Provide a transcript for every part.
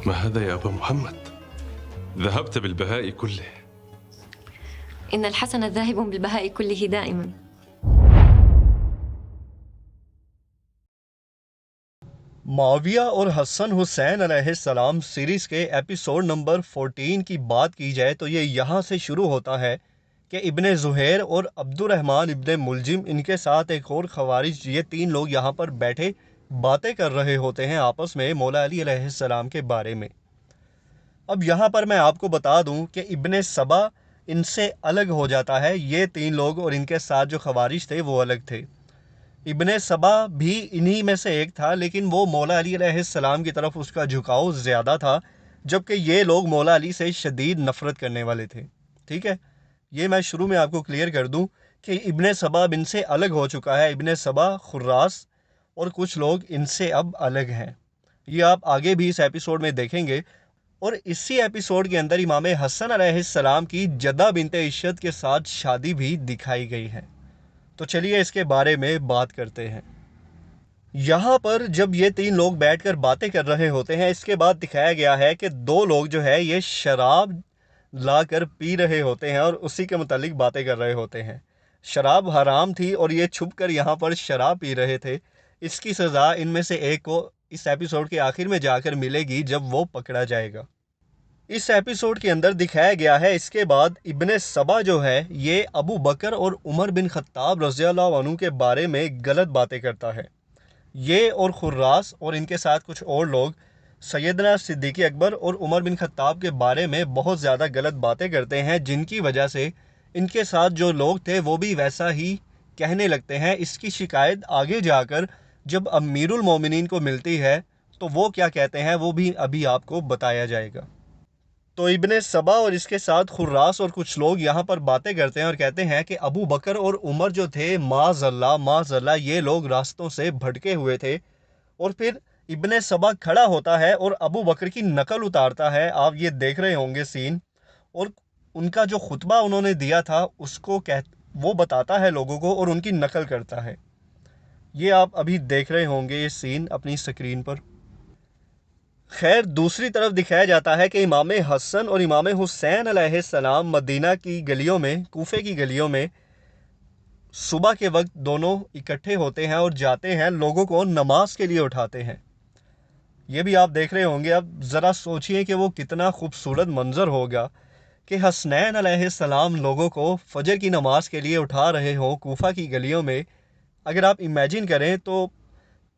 ما هذا يا أبا محمد؟ ذهبت بالبهاء كله. إن الحسن ذاهب بالبهاء كله دائما. معاویہ اور حسن حسین علیہ السلام سیریز کے ایپیسوڈ نمبر 14 کی بات کی جائے تو یہ یہاں سے شروع ہوتا ہے کہ ابن زہیر اور عبد الرحمن ابن ملجم ان کے ساتھ ایک اور خوارج یہ تین لوگ یہاں پر بیٹھے باتیں کر رہے ہوتے ہیں آپس میں مولا علی علیہ السلام کے بارے میں۔ اب یہاں پر میں آپ کو بتا دوں کہ ابن سبا ان سے الگ ہو جاتا ہے، یہ تین لوگ اور ان کے ساتھ جو خوارج تھے وہ الگ تھے۔ ابن سبا بھی انہی میں سے ایک تھا، لیکن وہ مولا علی علیہ السلام کی طرف اس کا جھکاؤ زیادہ تھا، جبکہ یہ لوگ مولا علی سے شدید نفرت کرنے والے تھے۔ ٹھیک ہے، یہ میں شروع میں آپ کو کلیئر کر دوں کہ ابن سبا ان سے الگ ہو چکا ہے۔ ابن سبا، خراس اور کچھ لوگ ان سے اب الگ ہیں، یہ آپ آگے بھی اس ایپیسوڈ میں دیکھیں گے۔ اور اسی ایپیسوڈ کے اندر امام حسن علیہ السلام کی جدہ بنت عشت کے ساتھ شادی بھی دکھائی گئی ہے، تو چلیے اس کے بارے میں بات کرتے ہیں۔ یہاں پر جب یہ تین لوگ بیٹھ کر باتیں کر رہے ہوتے ہیں، اس کے بعد دکھایا گیا ہے کہ دو لوگ جو ہے یہ شراب لا کر پی رہے ہوتے ہیں اور اسی کے متعلق باتیں کر رہے ہوتے ہیں۔ شراب حرام تھی اور یہ چھپ کر یہاں پر شراب پی رہے تھے۔ اس کی سزا ان میں سے ایک کو اس ایپیسوڈ کے آخر میں جا کر ملے گی جب وہ پکڑا جائے گا۔ اس ایپیسوڈ کے اندر دکھایا گیا ہے اس کے بعد ابن سبا جو ہے یہ ابو بکر اور عمر بن خطاب رضی اللہ عنہ کے بارے میں غلط باتیں کرتا ہے۔ یہ اور خراس اور ان کے ساتھ کچھ اور لوگ سیدنا صدیق اکبر اور عمر بن خطاب کے بارے میں بہت زیادہ غلط باتیں کرتے ہیں، جن کی وجہ سے ان کے ساتھ جو لوگ تھے وہ بھی ویسا ہی کہنے لگتے ہیں۔ اس کی شکایت آگے جا کر جب امیر المومنین کو ملتی ہے تو وہ کیا کہتے ہیں وہ بھی ابھی آپ کو بتایا جائے گا۔ تو ابن سبا اور اس کے ساتھ خراس اور کچھ لوگ یہاں پر باتیں کرتے ہیں اور کہتے ہیں کہ ابو بکر اور عمر جو تھے معاذ اللہ یہ لوگ راستوں سے بھٹکے ہوئے تھے۔ اور پھر ابن سبا کھڑا ہوتا ہے اور ابو بکر کی نقل اتارتا ہے، آپ یہ دیکھ رہے ہوں گے سین، اور ان کا جو خطبہ انہوں نے دیا تھا اس کو وہ بتاتا ہے لوگوں کو اور ان کی نقل کرتا ہے۔ یہ آپ ابھی دیکھ رہے ہوں گے یہ سین اپنی سکرین پر۔ خیر، دوسری طرف دکھایا جاتا ہے کہ امام حسن اور امام حسین علیہ السلام مدینہ کی گلیوں میں، کوفے کی گلیوں میں صبح کے وقت دونوں اکٹھے ہوتے ہیں اور جاتے ہیں، لوگوں کو نماز کے لیے اٹھاتے ہیں۔ یہ بھی آپ دیکھ رہے ہوں گے۔ اب ذرا سوچئے کہ وہ کتنا خوبصورت منظر ہوگا کہ حسنین علیہ السلام لوگوں کو فجر کی نماز کے لیے اٹھا رہے ہوں کوفہ کی گلیوں میں۔ اگر آپ امیجن کریں تو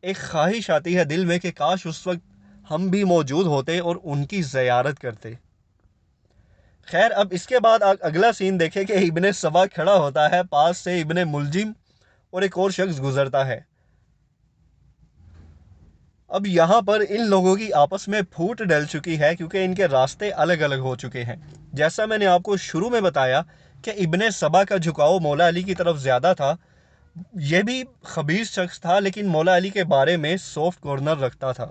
ایک خواہش آتی ہے دل میں کہ کاش اس وقت ہم بھی موجود ہوتے اور ان کی زیارت کرتے۔ خیر، اب اس کے بعد اگلا سین دیکھیں کہ ابن سبا کھڑا ہوتا ہے، پاس سے ابن ملجم اور ایک اور شخص گزرتا ہے۔ اب یہاں پر ان لوگوں کی آپس میں پھوٹ ڈل چکی ہے کیونکہ ان کے راستے الگ الگ ہو چکے ہیں۔ جیسا میں نے آپ کو شروع میں بتایا کہ ابن سبا کا جھکاؤ مولا علی کی طرف زیادہ تھا، یہ بھی خبیث شخص تھا لیکن مولا علی کے بارے میں سافٹ کارنر رکھتا تھا،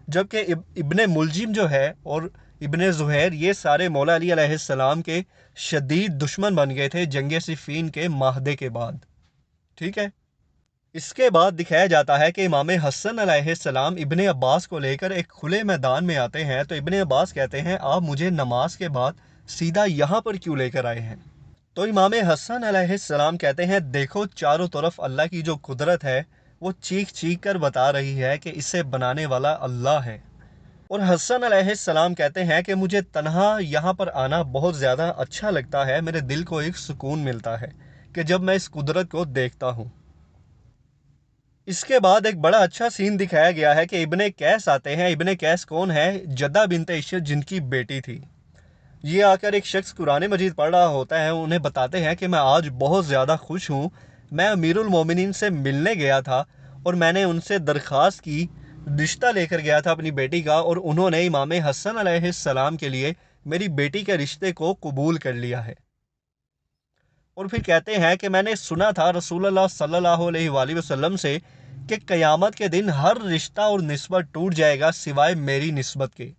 جبکہ ابن ملجم جو ہے اور ابن زہیر یہ سارے مولا علی علیہ السلام کے شدید دشمن بن گئے تھے جنگ صفین کے معاہدے کے بعد۔ ٹھیک ہے، اس کے بعد دکھایا جاتا ہے کہ امام حسن علیہ السلام ابن عباس کو لے کر ایک کھلے میدان میں آتے ہیں، تو ابن عباس کہتے ہیں آپ مجھے نماز کے بعد سیدھا یہاں پر کیوں لے کر آئے ہیں؟ تو امام حسن علیہ السلام کہتے ہیں دیکھو چاروں طرف اللہ کی جو قدرت ہے وہ چیخ چیخ کر بتا رہی ہے کہ اسے بنانے والا اللہ ہے۔ اور حسن علیہ السلام کہتے ہیں کہ مجھے تنہا یہاں پر آنا بہت زیادہ اچھا لگتا ہے، میرے دل کو ایک سکون ملتا ہے کہ جب میں اس قدرت کو دیکھتا ہوں۔ اس کے بعد ایک بڑا اچھا سین دکھایا گیا ہے کہ ابن قیس آتے ہیں۔ ابن قیس کون ہے؟ جدہ بنت عشت جن کی بیٹی تھی۔ یہ آ کر ایک شخص قرآن مجید پڑھ رہا ہوتا ہے، انہیں بتاتے ہیں کہ میں آج بہت زیادہ خوش ہوں، میں امیر المومنین سے ملنے گیا تھا اور میں نے ان سے درخواست کی، رشتہ لے کر گیا تھا اپنی بیٹی کا، اور انہوں نے امام حسن علیہ السلام کے لیے میری بیٹی کے رشتے کو قبول کر لیا ہے۔ اور پھر کہتے ہیں کہ میں نے سنا تھا رسول اللہ صلی اللہ علیہ وآلہ وسلم سے کہ قیامت کے دن ہر رشتہ اور نسبت ٹوٹ جائے گا سوائے میری نسبت کے۔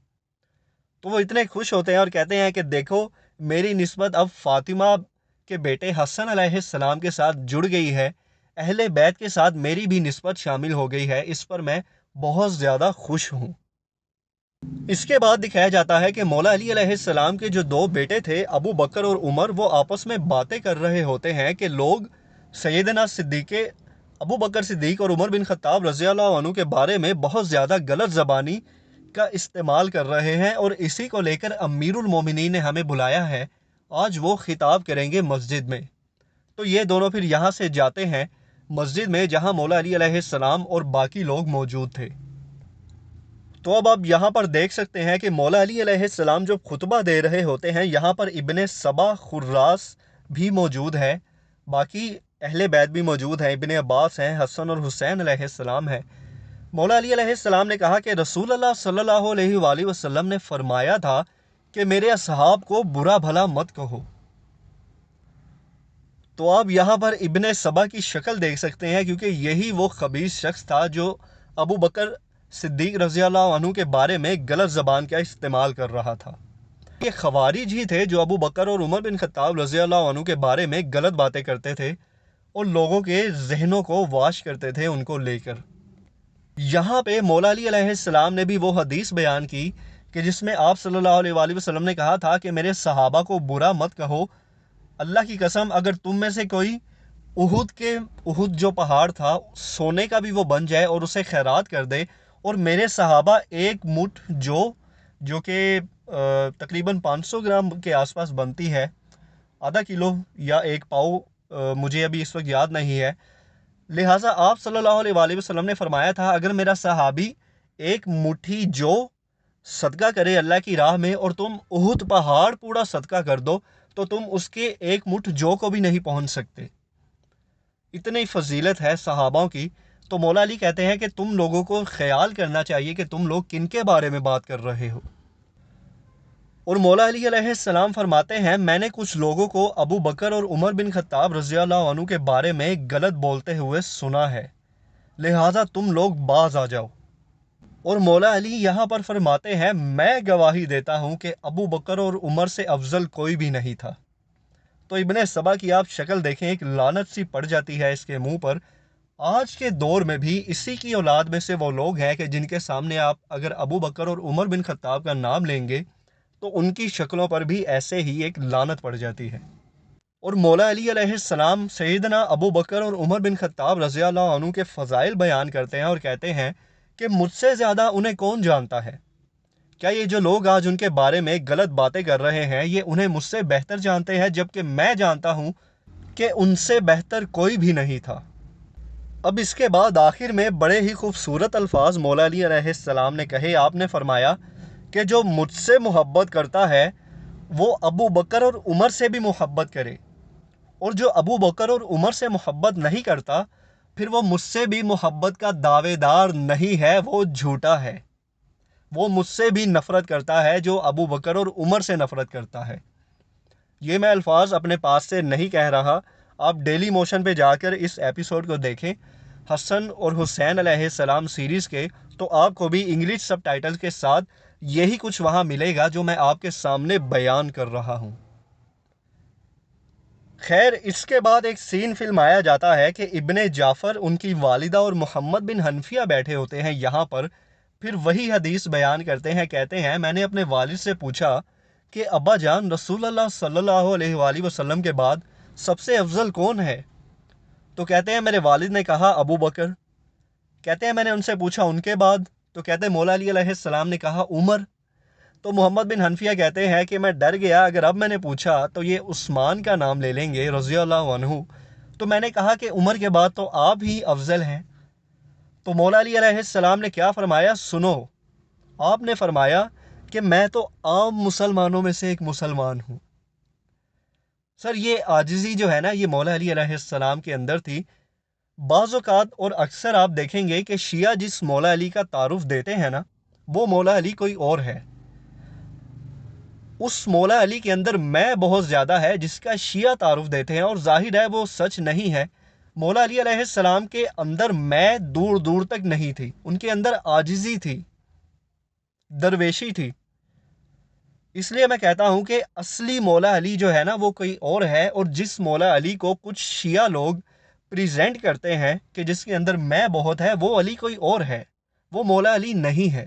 تو وہ اتنے خوش ہوتے ہیں اور کہتے ہیں کہ دیکھو میری نسبت اب فاطمہ کے بیٹے حسن علیہ السلام کے ساتھ جڑ گئی ہے، اہل بیت کے ساتھ میری بھی نسبت شامل ہو گئی ہے، اس پر میں بہت زیادہ خوش ہوں۔ اس کے بعد دکھایا جاتا ہے کہ مولا علی علیہ السلام کے جو دو بیٹے تھے ابو بکر اور عمر، وہ آپس میں باتیں کر رہے ہوتے ہیں کہ لوگ سیدنا ابو بکر صدیق اور عمر بن خطاب رضی اللہ عنہ کے بارے میں بہت زیادہ غلط زبانی کا استعمال کر رہے ہیں، اور اسی کو لے کر امیر المومنین نے ہمیں بلایا ہے، آج وہ خطاب کریں گے مسجد میں۔ تو یہ دونوں پھر یہاں سے جاتے ہیں مسجد میں جہاں مولا علی علیہ السلام اور باقی لوگ موجود تھے۔ تو اب آپ یہاں پر دیکھ سکتے ہیں کہ مولا علی علیہ السلام جو خطبہ دے رہے ہوتے ہیں، یہاں پر ابن سبا خراس بھی موجود ہے، باقی اہل بیت بھی موجود ہیں، ابن عباس ہیں، حسن اور حسین علیہ السلام ہے۔ مولا علی علیہ السلام نے کہا کہ رسول اللہ صلی اللہ علیہ وآلہ وسلم نے فرمایا تھا کہ میرے اصحاب کو برا بھلا مت کہو۔ تو آپ یہاں پر ابن سبا کی شکل دیکھ سکتے ہیں، کیونکہ یہی وہ خبیث شخص تھا جو ابو بکر صدیق رضی اللہ عنہ کے بارے میں غلط زبان کا استعمال کر رہا تھا۔ یہ خوارج ہی تھے جو ابو بکر اور عمر بن خطاب رضی اللہ عنہ کے بارے میں غلط باتیں کرتے تھے اور لوگوں کے ذہنوں کو واش کرتے تھے ان کو لے کر۔ یہاں پہ مولا علی علیہ السلام نے بھی وہ حدیث بیان کی کہ جس میں آپ صلی اللہ علیہ وآلہ وسلم نے کہا تھا کہ میرے صحابہ کو برا مت کہو، اللہ کی قسم اگر تم میں سے کوئی احد جو پہاڑ تھا سونے کا بھی وہ بن جائے اور اسے خیرات کر دے، اور میرے صحابہ ایک مٹھ جو کہ تقریباً 500 گرام کے آس پاس بنتی ہے، آدھا کلو یا ایک پاؤ، مجھے ابھی اس وقت یاد نہیں ہے، لہٰذا آپ صلی اللہ علیہ وآلہ وسلم نے فرمایا تھا اگر میرا صحابی ایک مٹھی جو صدقہ کرے اللہ کی راہ میں اور تم احد پہاڑ پورا صدقہ کر دو تو تم اس کے ایک مٹھ جو کو بھی نہیں پہنچ سکتے۔ اتنی فضیلت ہے صحابوں کی۔ تو مولا علی کہتے ہیں کہ تم لوگوں کو خیال کرنا چاہیے کہ تم لوگ کن کے بارے میں بات کر رہے ہو۔ اور مولا علی علیہ السلام فرماتے ہیں میں نے کچھ لوگوں کو ابو بکر اور عمر بن خطاب رضی اللہ عنہ کے بارے میں غلط بولتے ہوئے سنا ہے، لہٰذا تم لوگ باز آ جاؤ۔ اور مولا علی یہاں پر فرماتے ہیں میں گواہی دیتا ہوں کہ ابو بکر اور عمر سے افضل کوئی بھی نہیں تھا۔ تو ابن سبا کی آپ شکل دیکھیں، ایک لعنت سی پڑ جاتی ہے اس کے منہ پر۔ آج کے دور میں بھی اسی کی اولاد میں سے وہ لوگ ہیں کہ جن کے سامنے آپ اگر ابو بکر اور عمر بن خطاب کا نام لیں گے تو ان کی شکلوں پر بھی ایسے ہی ایک لعنت پڑ جاتی ہے۔ اور مولا علی علیہ السلام سیدنا ابو بکر اور عمر بن خطاب رضی اللہ عنہ کے فضائل بیان کرتے ہیں اور کہتے ہیں کہ مجھ سے زیادہ انہیں کون جانتا ہے؟ کیا یہ جو لوگ آج ان کے بارے میں غلط باتیں کر رہے ہیں یہ انہیں مجھ سے بہتر جانتے ہیں، جبکہ میں جانتا ہوں کہ ان سے بہتر کوئی بھی نہیں تھا۔ اب اس کے بعد آخر میں بڑے ہی خوبصورت الفاظ مولا علی علیہ السلام نے کہے۔ آپ نے فرمایا کہ جو مجھ سے محبت کرتا ہے وہ ابو بکر اور عمر سے بھی محبت کرے، اور جو ابو بکر اور عمر سے محبت نہیں کرتا پھر وہ مجھ سے بھی محبت کا دعوے دار نہیں ہے، وہ جھوٹا ہے۔ وہ مجھ سے بھی نفرت کرتا ہے جو ابو بکر اور عمر سے نفرت کرتا ہے۔ یہ میں الفاظ اپنے پاس سے نہیں کہہ رہا، آپ ڈیلی موشن پہ جا کر اس ایپیسوڈ کو دیکھیں حسن اور حسین علیہ السلام سیریز کے، تو آپ کو بھی انگلش سب ٹائٹل کے ساتھ یہی کچھ وہاں ملے گا جو میں آپ کے سامنے بیان کر رہا ہوں۔ خیر، اس کے بعد ایک سین فلمایا جاتا ہے کہ ابن جعفر ان کی والدہ اور محمد بن حنفیہ بیٹھے ہوتے ہیں یہاں پر، پھر وہی حدیث بیان کرتے ہیں، کہتے ہیں میں نے اپنے والد سے پوچھا کہ ابا جان رسول اللہ صلی اللہ علیہ وآلہ وسلم کے بعد سب سے افضل کون ہے؟ تو کہتے ہیں میرے والد نے کہا ابو بکر۔ کہتے ہیں میں نے ان سے پوچھا ان کے بعد؟ تو کہتے ہیں مولا علی علیہ السلام نے کہا عمر۔ تو محمد بن حنفیہ کہتے ہیں کہ میں ڈر گیا اگر اب میں نے پوچھا تو یہ عثمان کا نام لے لیں گے رضی اللہ عنہ، تو میں نے کہا کہ عمر کے بعد تو آپ ہی افضل ہیں۔ تو مولا علی علیہ السلام نے کیا فرمایا سنو، آپ نے فرمایا کہ میں تو عام مسلمانوں میں سے ایک مسلمان ہوں۔ سر یہ عاجزی جو ہے نا یہ مولا علی علیہ السلام کے اندر تھی۔ بعض اوقات اور اکثر آپ دیکھیں گے کہ شیعہ جس مولا علی کا تعارف دیتے ہیں نا وہ مولا علی کوئی اور ہے، اس مولا علی کے اندر میں بہت زیادہ ہے جس کا شیعہ تعارف دیتے ہیں، اور ظاہر ہے وہ سچ نہیں ہے۔ مولا علی علیہ السلام کے اندر میں دور دور تک نہیں تھی، ان کے اندر عاجزی تھی، درویشی تھی۔ اس لیے میں کہتا ہوں کہ اصلی مولا علی جو ہے نا وہ کوئی اور ہے، اور جس مولا علی کو کچھ شیعہ لوگ پریزنٹ کرتے ہیں کہ جس کے اندر میں بہت ہے، وہ علی کوئی اور ہے، وہ مولا علی نہیں ہے۔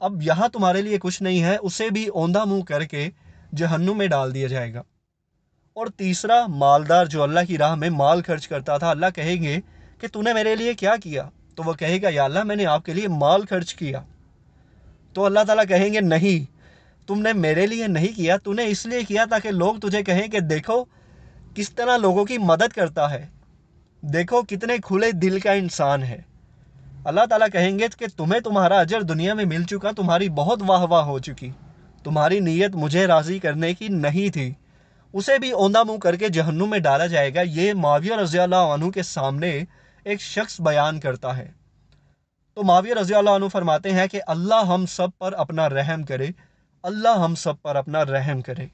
اب یہاں تمہارے لیے کچھ نہیں ہے، اسے بھی اوندھا منہ کر کے جہنم میں ڈال دیا جائے گا۔ اور تیسرا مالدار جو اللہ کی راہ میں مال خرچ کرتا تھا، اللہ کہیں گے کہ تو نے میرے لیے کیا کیا؟ تو وہ کہے گا یا اللہ میں نے آپ کے لیے مال خرچ کیا۔ تو اللہ تعالیٰ کہیں گے نہیں، تم نے میرے لیے نہیں کیا، تو نے اس لیے کیا تاکہ لوگ تجھے کہیں کہ دیکھو کس طرح لوگوں کی مدد کرتا ہے، دیکھو کتنے کھلے دل کا انسان ہے۔ اللہ تعالیٰ کہیں گے کہ تمہیں تمہارا اجر دنیا میں مل چکا، تمہاری بہت واہ واہ ہو چکی، تمہاری نیت مجھے راضی کرنے کی نہیں تھی۔ اسے بھی اوندھا منہ کر کے جہنم میں ڈالا جائے گا۔ یہ معاویہ رضی اللہ عنہ کے سامنے ایک شخص بیان کرتا ہے۔ تو معاویہ رضی اللہ عنہ فرماتے ہیں کہ اللہ ہم سب پر اپنا رحم کرے، اللہ ہم سب پر اپنا رحم کرے۔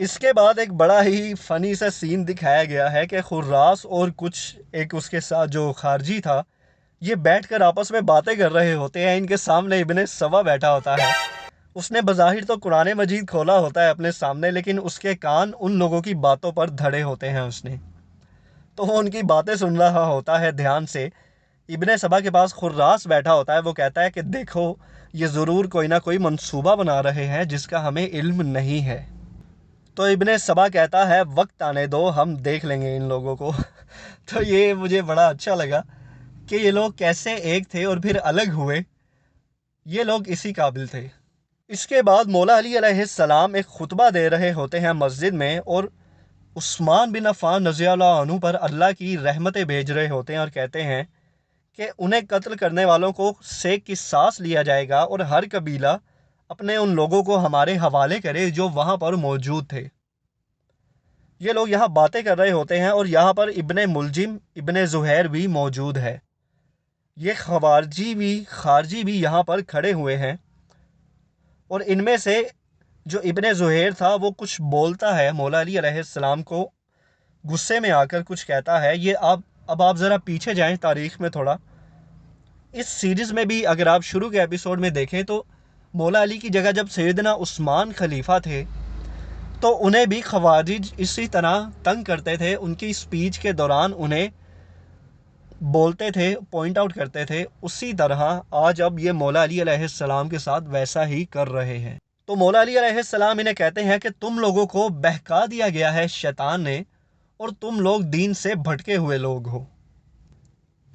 اس کے بعد ایک بڑا ہی فنی سا سین دکھایا گیا ہے کہ خراس اور کچھ ایک اس کے ساتھ جو خارجی تھا، یہ بیٹھ کر آپس میں باتیں کر رہے ہوتے ہیں۔ ان کے سامنے ابن سبا بیٹھا ہوتا ہے۔ اس نے بظاہر تو قرآن مجید کھولا ہوتا ہے اپنے سامنے، لیکن اس کے کان ان لوگوں کی باتوں پر دھڑے ہوتے ہیں۔ اس نے تو وہ ان کی باتیں سن رہا ہوتا ہے دھیان سے۔ ابن سبا کے پاس خراس بیٹھا ہوتا ہے، وہ کہتا ہے کہ دیکھو یہ ضرور کوئی نہ کوئی منصوبہ بنا رہے ہیں جس کا ہمیں علم نہیں ہے۔ تو ابن سبا کہتا ہے وقت آنے دو، ہم دیکھ لیں گے ان لوگوں کو۔ تو یہ مجھے بڑا اچھا لگا کہ یہ لوگ کیسے ایک تھے اور پھر الگ ہوئے، یہ لوگ اسی قابل تھے۔ اس کے بعد مولا علی علیہ السلام ایک خطبہ دے رہے ہوتے ہیں مسجد میں، اور عثمان بن عفان رضی اللہ عنہ پر اللہ کی رحمتیں بھیج رہے ہوتے ہیں اور کہتے ہیں کہ انہیں قتل کرنے والوں کو سیک کی سانس لیا جائے گا، اور ہر قبیلہ اپنے ان لوگوں کو ہمارے حوالے کرے جو وہاں پر موجود تھے۔ یہ لوگ یہاں باتیں کر رہے ہوتے ہیں، اور یہاں پر ابن ملجم ابن زہیر بھی موجود ہے۔ یہ خارجی بھی یہاں پر کھڑے ہوئے ہیں، اور ان میں سے جو ابن زہیر تھا وہ کچھ بولتا ہے مولا علی علیہ السلام کو، غصے میں آ کر کچھ کہتا ہے۔ یہ اب آپ ذرا پیچھے جائیں تاریخ میں تھوڑا۔ اس سیریز میں بھی اگر آپ شروع کے ایپیسوڈ میں دیکھیں تو مولا علی کی جگہ جب سیدنا عثمان خلیفہ تھے تو انہیں بھی خوارج اسی طرح تنگ کرتے تھے، ان کی سپیچ کے دوران انہیں بولتے تھے، پوائنٹ آؤٹ کرتے تھے۔ اسی طرح آج اب یہ مولا علی علیہ السلام کے ساتھ ویسا ہی کر رہے ہیں۔ تو مولا علی علیہ السلام انہیں کہتے ہیں کہ تم لوگوں کو بہکا دیا گیا ہے شیطان نے، اور تم لوگ دین سے بھٹکے ہوئے لوگ ہو۔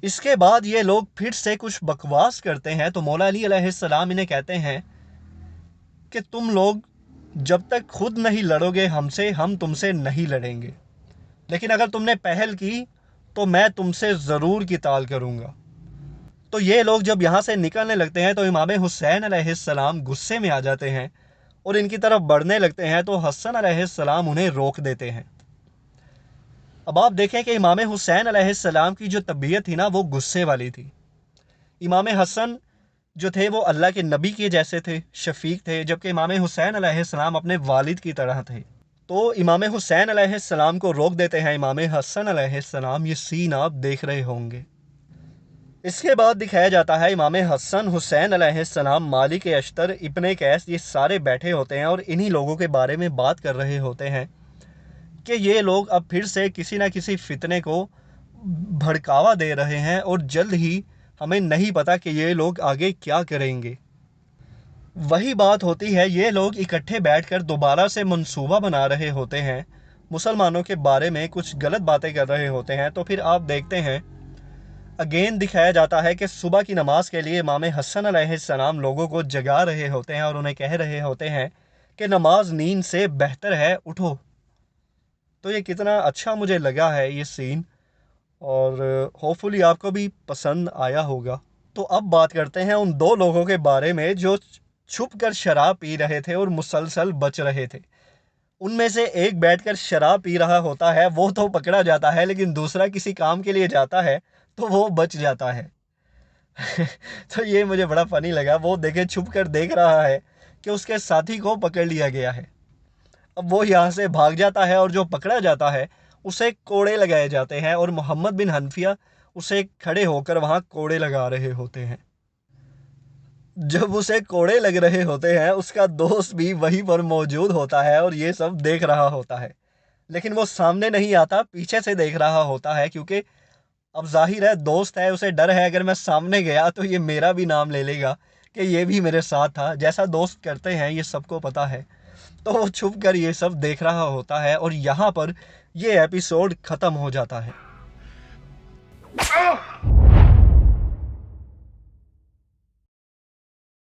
اس کے بعد یہ لوگ پھر سے کچھ بکواس کرتے ہیں، تو مولا علی علیہ السلام انہیں کہتے ہیں کہ تم لوگ جب تک خود نہیں لڑو گے ہم سے، ہم تم سے نہیں لڑیں گے، لیکن اگر تم نے پہل کی تو میں تم سے ضرور قتال کروں گا۔ تو یہ لوگ جب یہاں سے نکلنے لگتے ہیں تو امام حسین علیہ السلام غصے میں آ جاتے ہیں اور ان کی طرف بڑھنے لگتے ہیں، تو حسن علیہ السلام انہیں روک دیتے ہیں۔ اب آپ دیکھیں کہ امام حسین علیہ السلام کی جو طبیعت تھی نا وہ غصے والی تھی۔ امام حسن جو تھے وہ اللہ کے نبی کے جیسے تھے، شفیق تھے، جبکہ امام حسین علیہ السلام اپنے والد کی طرح تھے۔ تو امام حسین علیہ السلام کو روک دیتے ہیں امام حسن علیہ السلام۔ یہ سین آپ دیکھ رہے ہوں گے۔ اس کے بعد دکھایا جاتا ہے امام حسن حسین علیہ السلام، مالک اشتر، ابن قیس، یہ سارے بیٹھے ہوتے ہیں اور انہی لوگوں کے بارے میں بات کر رہے ہوتے ہیں کہ یہ لوگ اب پھر سے کسی نہ کسی فتنے کو بھڑکاوا دے رہے ہیں، اور جلد ہی ہمیں نہیں پتا کہ یہ لوگ آگے کیا کریں گے۔ وہی بات ہوتی ہے، یہ لوگ اکٹھے بیٹھ کر دوبارہ سے منصوبہ بنا رہے ہوتے ہیں، مسلمانوں کے بارے میں کچھ غلط باتیں کر رہے ہوتے ہیں۔ تو پھر آپ دیکھتے ہیں اگین دکھایا جاتا ہے کہ صبح کی نماز کے لیے امام حسن علیہ السلام لوگوں کو جگا رہے ہوتے ہیں اور انہیں کہہ رہے ہوتے ہیں کہ نماز نیند سے بہتر ہے، اٹھو۔ تو یہ کتنا اچھا مجھے لگا ہے یہ سین، اور ہوپفلی آپ کو بھی پسند آیا ہوگا۔ تو اب بات کرتے ہیں ان دو لوگوں کے بارے میں جو چھپ کر شراب پی رہے تھے اور مسلسل بچ رہے تھے۔ ان میں سے ایک بیٹھ کر شراب پی رہا ہوتا ہے، وہ تو پکڑا جاتا ہے، لیکن دوسرا کسی کام کے لیے جاتا ہے تو وہ بچ جاتا ہے۔ تو یہ مجھے بڑا فنی لگا، وہ دیکھے چھپ کر دیکھ رہا ہے کہ اس کے ساتھی کو پکڑ لیا گیا ہے۔ اب وہ یہاں سے بھاگ جاتا ہے، اور جو پکڑا جاتا ہے اسے کوڑے لگائے جاتے ہیں، اور محمد بن حنفیہ اسے کھڑے ہو کر وہاں کوڑے لگا رہے ہوتے ہیں۔ جب اسے کوڑے لگ رہے ہوتے ہیں اس کا دوست بھی وہیں پر موجود ہوتا ہے اور یہ سب دیکھ رہا ہوتا ہے، لیکن وہ سامنے نہیں آتا، پیچھے سے دیکھ رہا ہوتا ہے، کیونکہ اب ظاہر ہے دوست ہے، اسے ڈر ہے اگر میں سامنے گیا تو یہ میرا بھی نام لے لے گا، کہ یہ بھی میرے ساتھ تھا، جیسا دوست کرتے ہیں یہ سب کو پتہ ہے۔ تو وہ چھپ کر یہ سب دیکھ رہا ہوتا ہے اور یہاں پر یہ ایپیسوڈ ختم ہو جاتا ہے۔